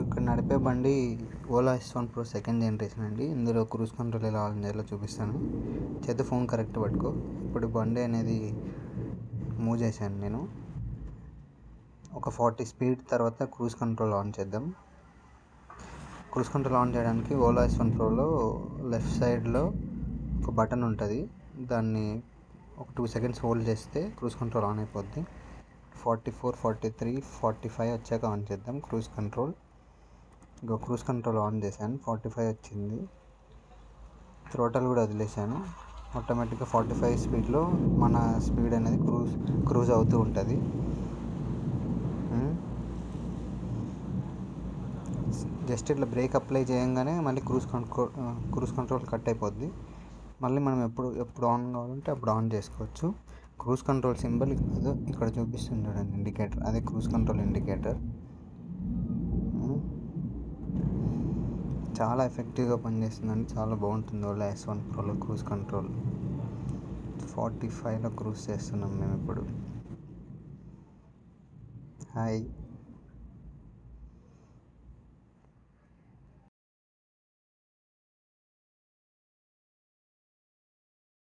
ఇక్కడ నడిపే బండి Ola S1 Pro second generation అండి. ఇందులో క్రూజ్ కంట్రోల్ ఎలా ఆన్ చేయాలో చూపిస్తాను. చేతి ఫోన్ కరెక్ట్ పట్టుకో. ఇప్పుడు బండి అనేది మూవ్ చేశాను నేను. ఒక 40 స్పీడ్ తర్వాత క్రూజ్ కంట్రోల్ ఆన్ చేద్దాం. క్రూజ్ కంట్రోల్ ఆన్ చేయడానికి ఓలా S1 Proలో లెఫ్ట్ సైడ్లో ఒక బటన్ ఉంటుంది. దాన్ని ఒక 2 సెకండ్స్ హోల్డ్ చేస్తే క్రూజ్ కంట్రోల్ ఆన్ అయిపోద్ది. 44, 43, 45 వచ్చాక ఆన్ చేద్దాం క్రూజ్ కంట్రోల్. ఇంకో క్రూజ్ కంట్రోల్ ఆన్ చేశాను, 45 వచ్చింది. థ్రోటల్ కూడా వదిలేశాను. ఆటోమేటిక్గా 45 స్పీడ్లో మన స్పీడ్ అనేది క్రూజ్ అవుతూ ఉంటుంది. జస్ట్ ఇట్లా బ్రేక్ అప్లై చేయగానే మళ్ళీ క్రూజ్ కంట్రోల్ కట్ అయిపోద్ది. మళ్ళీ మనం ఎప్పుడు ఆన్ కావాలంటే అప్పుడు ఆన్ చేసుకోవచ్చు. క్రూజ్ కంట్రోల్ సింబల్ ఇక్కడ చూపిస్తుంది చూడండి, ఇండికేటర్, అదే క్రూజ్ కంట్రోల్ ఇండికేటర్. చాలా ఎఫెక్టివ్గా పనిచేస్తుందండి, చాలా బాగుంటుంది ఓలా S1 Proలో క్రూజ్ కంట్రోల్. 45లో క్రూజ్ చేస్తున్నాం మేము ఇప్పుడు. హాయ్.